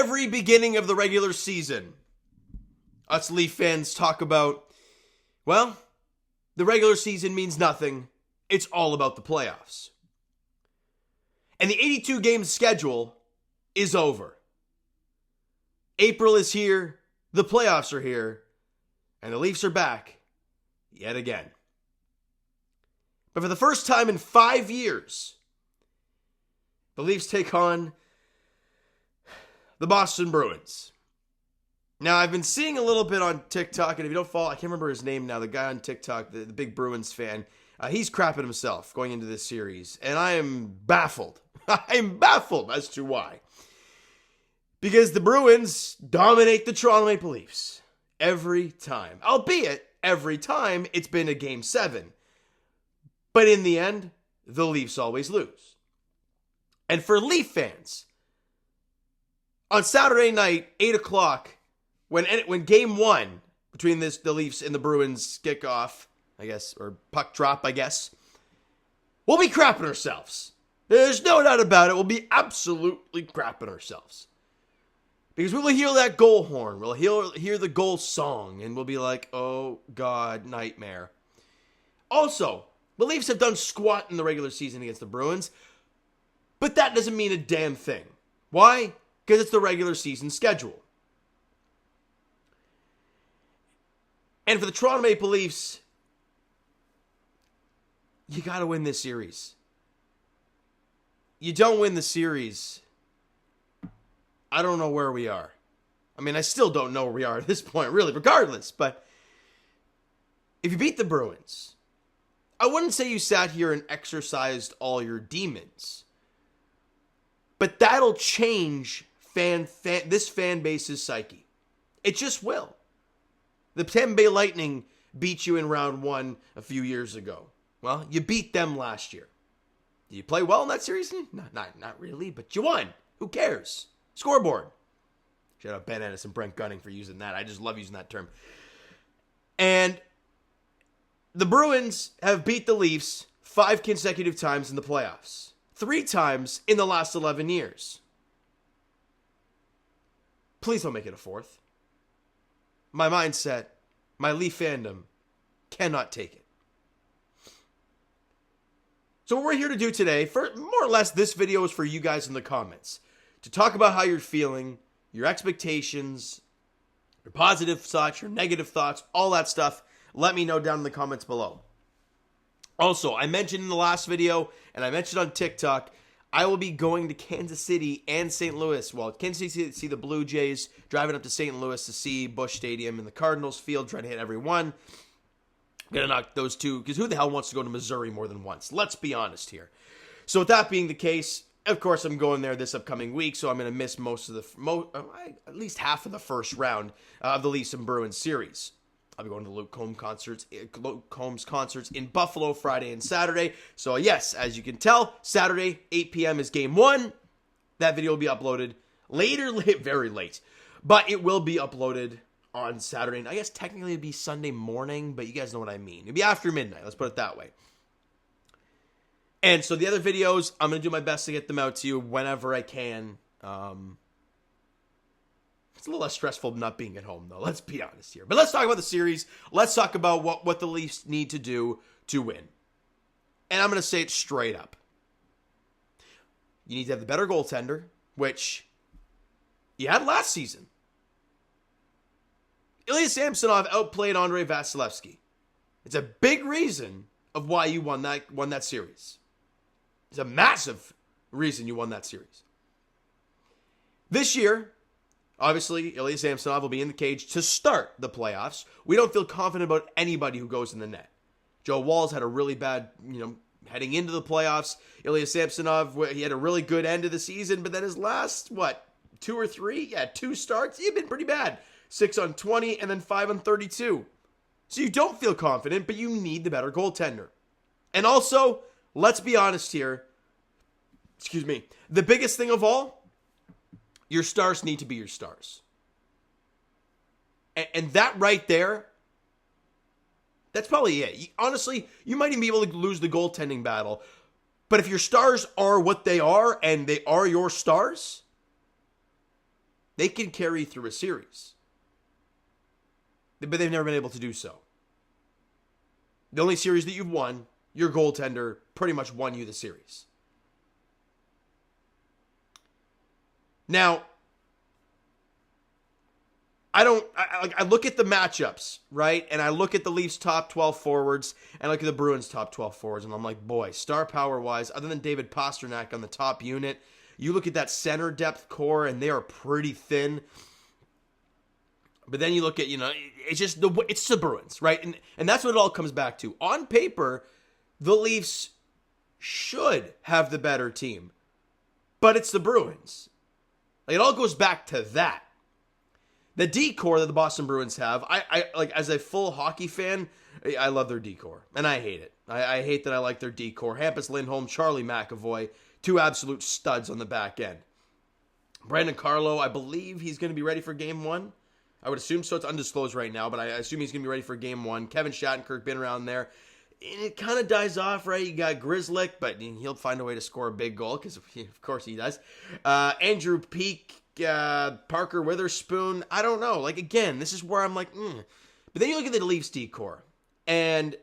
every beginning of the regular season, us Leaf fans talk about, well, the regular season means nothing. It's all about the playoffs. And the 82-game schedule is over. April is here, the playoffs are here, and the Leafs are back yet again. But for the first time in 5 years, the Leafs take on the Boston Bruins. Now, I've been seeing a little bit on TikTok, and if you don't follow, I can't remember his name now, the guy on TikTok, the big Bruins fan, he's crapping himself going into this series, and I am baffled. I'm baffled as to why. Because the Bruins dominate the Toronto Maple Leafs every time. Albeit, every time it's been a Game 7. But in the end, the Leafs always lose. And for Leaf fans, on Saturday night, 8 o'clock, when Game 1 between the Leafs and the Bruins kick off, I guess, or puck drop, I guess, we'll be crapping ourselves. There's no doubt about it. We'll be absolutely crapping ourselves. Because we will hear that goal horn. We'll hear the goal song. And we'll be like, oh, God, nightmare. Also, the Leafs have done squat in the regular season against the Bruins. But that doesn't mean a damn thing. Why? Because it's the regular season schedule. And for the Toronto Maple Leafs, you got to win this series. You don't win the series, I don't know where we are. I mean, I still don't know where we are at this point, really, regardless. But if you beat the Bruins, I wouldn't say you sat here and exercised all your demons. But that'll change this fan base's psyche. It just will. The Tampa Bay Lightning beat you in round 1 a few years ago. Well, you beat them last year. Did you play well in that series? Not really, but you won. Who cares? Scoreboard. Shout out Ben Ennis and Brent Gunning for using that. I just love using that term. And the Bruins have beat the Leafs 5 consecutive times in the playoffs. 3 times in the last 11 years. Please don't make it a 4th. My mindset, my Leaf fandom, cannot take it. So what we're here to do today, for more or less this video is for you guys in the comments. To talk about how you're feeling, your expectations, your positive thoughts, your negative thoughts, all that stuff. Let me know down in the comments below. Also, I mentioned in the last video, and I mentioned on TikTok, I will be going to Kansas City and St. Louis. Well, Kansas City to see the Blue Jays, driving up to St. Louis to see Busch Stadium and the Cardinals field, trying to hit every one. Gonna knock those two, because who the hell wants to go to Missouri more than once? Let's be honest here. So with that being the case, of course I'm going there this upcoming week, so I'm going to miss most of at least half of the first round of the Leafs and Bruins series. I'll be going to Luke Combs concerts in Buffalo Friday and Saturday. So yes, as you can tell, Saturday, 8 p.m. is Game 1. That video will be uploaded later, very late. But it will be uploaded on Saturday. And I guess technically it'd be Sunday morning, but you guys know what I mean. It'd be after midnight, let's put it that way. And so the other videos, I'm going to do my best to get them out to you whenever I can. It's a little less stressful not being at home, though. Let's be honest here. But let's talk about the series. Let's talk about what the Leafs need to do to win. And I'm going to say it straight up. You need to have the better goaltender, which you had last season. Ilya Samsonov outplayed Andrei Vasilevsky. It's a big reason of why you won that series. It's a massive reason you won that series. This year, obviously, Ilya Samsonov will be in the cage to start the playoffs. We don't feel confident about anybody who goes in the net. Joe Walls had a really bad, heading into the playoffs. Ilya Samsonov, he had a really good end of the season, but then his last, 2 or 3? Yeah, 2 starts. He had been pretty bad. 6 on 20 and then 5 on 32. So you don't feel confident, but you need the better goaltender. And also, let's be honest here. Excuse me. The biggest thing of all, your stars need to be your stars. And that right there, that's probably it. Honestly, you might even be able to lose the goaltending battle. But if your stars are what they are, and they are your stars, They can carry through a series. But they've never been able to do so. The only series that you've won, your goaltender pretty much won you the series. Now, I look at the matchups, right? And I look at the Leafs' top 12 forwards and I look at the Bruins' top 12 forwards, and I'm like, boy, star power-wise, other than David Pastrnak on the top unit, you look at that center depth core and they are pretty thin. But then you look at, it's the Bruins, right? And that's what it all comes back to. On paper, the Leafs should have the better team, but it's the Bruins. Like, it all goes back to that. The decor that the Boston Bruins have, I like, as a full hockey fan, I love their decor, and I hate it. I hate that I like their decor. Hampus Lindholm, Charlie McAvoy, two absolute studs on the back end. Brandon Carlo, I believe he's going to be ready for Game 1. I would assume so. It's undisclosed right now, but I assume he's going to be ready for Game 1. Kevin Shattenkirk, been around there. And it kind of dies off, right? You got Grizzlick, but he'll find a way to score a big goal, because of course he does. Andrew Peak, Parker Witherspoon, I don't know. Like, again, this is where I'm like, But then you look at the Leafs decor, and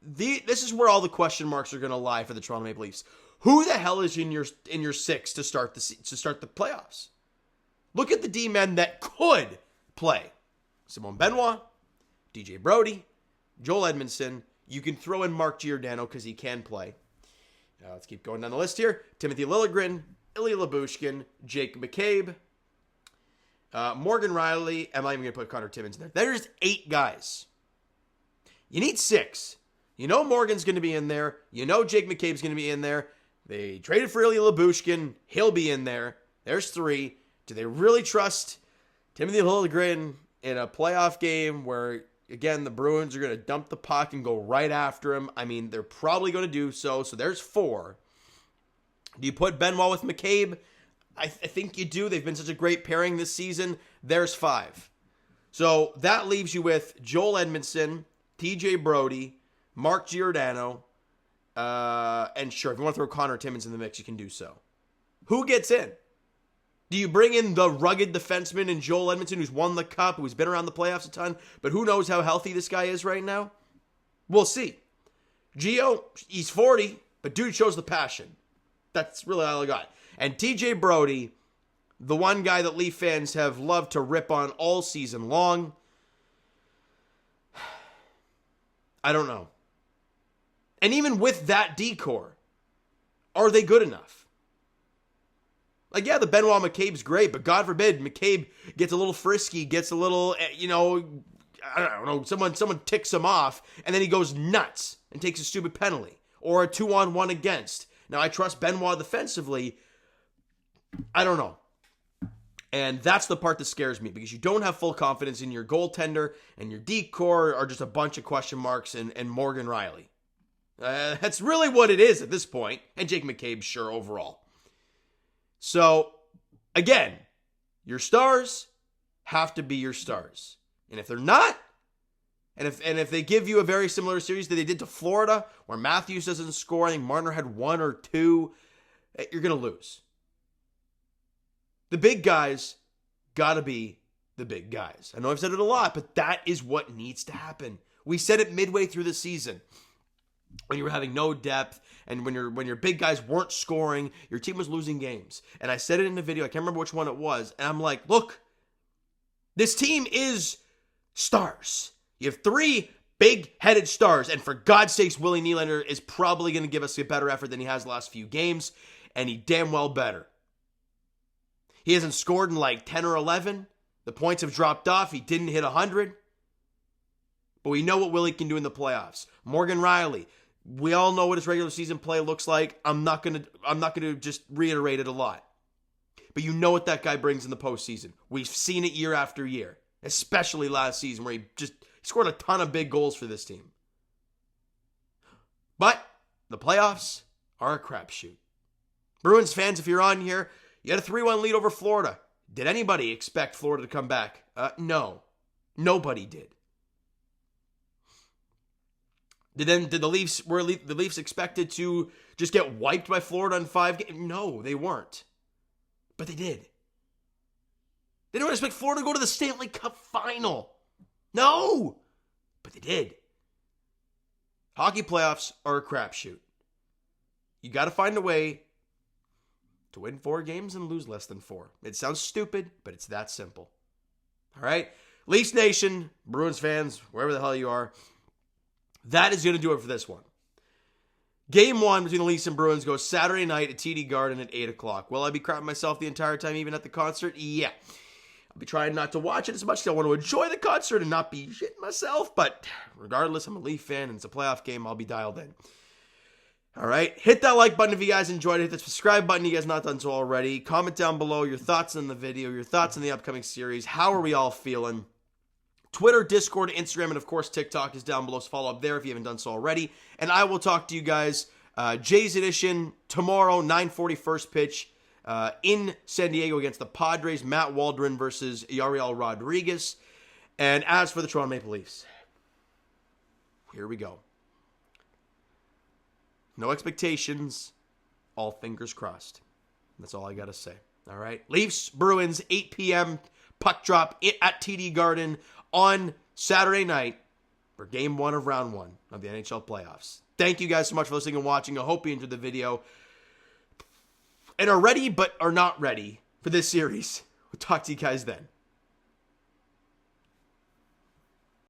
this is where all the question marks are going to lie for the Toronto Maple Leafs. Who the hell is in your six to start the playoffs? Look at the D-men that could play. Simone Benoit, DJ Brody, Joel Edmondson. You can throw in Mark Giordano because he can play. Let's keep going down the list here. Timothy Liljegren, Ilya Lyubushkin, Jake McCabe, Morgan Riley. I'm not even going to put Connor Timmins in there. There's 8 guys. You need 6. You know Morgan's going to be in there. You know Jake McCabe's going to be in there. They traded for Ilya Lyubushkin. He'll be in there. There's 3. Do they really trust Timothy Liljegren in a playoff game where, again, the Bruins are going to dump the puck and go right after him? I mean, they're probably going to do so. So there's 4. Do you put Benoit with McCabe? I think you do. They've been such a great pairing this season. There's 5. So that leaves you with Joel Edmondson, TJ Brody, Mark Giordano, and sure, if you want to throw Connor Timmins in the mix, you can do so. Who gets in? Do you bring in the rugged defenseman in Joel Edmondson, who's won the cup, who's been around the playoffs a ton, but who knows how healthy this guy is right now? We'll see. Gio, he's 40, but dude shows the passion. That's really all I got. And TJ Brody, the one guy that Leaf fans have loved to rip on all season long. I don't know. And even with that decor, are they good enough? Like, yeah, the Benoit McCabe's great, but God forbid McCabe gets a little frisky, gets a little, I don't know, someone ticks him off, and then he goes nuts and takes a stupid penalty or a 2-on-1 against. Now, I trust Benoit defensively. I don't know. And that's the part that scares me, because you don't have full confidence in your goaltender, and your decor are just a bunch of question marks and Morgan Riley. That's really what it is at this point. And Jake McCabe, sure, overall. So, again, your stars have to be your stars. And if they're not, and if they give you a very similar series that they did to Florida, where Matthews doesn't score, I think Marner had 1 or 2, you're going to lose. The big guys got to be the big guys. I know I've said it a lot, but that is what needs to happen. We said it midway through the season. When you were having no depth, and when your big guys weren't scoring, your team was losing games. And I said it in the video, I can't remember which one it was, and I'm like, look, this team is stars. You have 3 big-headed stars, and for God's sakes, Willie Nylander is probably going to give us a better effort than he has the last few games, and he damn well better. He hasn't scored in like 10 or 11. The points have dropped off. He didn't hit 100. But we know what Willie can do in the playoffs. Morgan Riley, we all know what his regular season play looks like. I'm not gonna just reiterate it a lot. But you know what that guy brings in the postseason. We've seen it year after year, especially last season where he scored a ton of big goals for this team. But the playoffs are a crapshoot. Bruins fans, if you're on here, you had a 3-1 lead over Florida. Did anybody expect Florida to come back? No. Nobody did. Were the Leafs expected to just get wiped by Florida in 5 games? No, they weren't. But they did. They didn't expect Florida to go to the Stanley Cup final. No! But they did. Hockey playoffs are a crapshoot. You got to find a way to win 4 games and lose less than 4. It sounds stupid, but it's that simple. All right? Leafs Nation, Bruins fans, wherever the hell you are, that is going to do it for this one. Game 1 between the Leafs and Bruins goes Saturday night at TD Garden at 8 o'clock. Will I be crapping myself the entire time, even at the concert? Yeah. I'll be trying not to watch it as much as I want to enjoy the concert and not be shitting myself. But regardless, I'm a Leaf fan and it's a playoff game. I'll be dialed in. All right. Hit that like button if you guys enjoyed it. Hit the subscribe button if you guys not done so already. Comment down below your thoughts on the video, your thoughts on the upcoming series. How are we all feeling? Twitter, Discord, Instagram, and of course TikTok is down below. So follow up there if you haven't done so already. And I will talk to you guys Jays edition tomorrow, 9:40 first pitch in San Diego against the Padres. Matt Waldron versus Yariel Rodriguez. And as for the Toronto Maple Leafs, here we go. No expectations, all fingers crossed. That's all I got to say. All right. Leafs, Bruins, 8 p.m. puck drop at TD Garden on Saturday night for Game 1 of Round 1 of the NHL playoffs. Thank you guys so much for listening and watching. I hope you enjoyed the video and are ready but are not ready for this series. We'll talk to you guys then.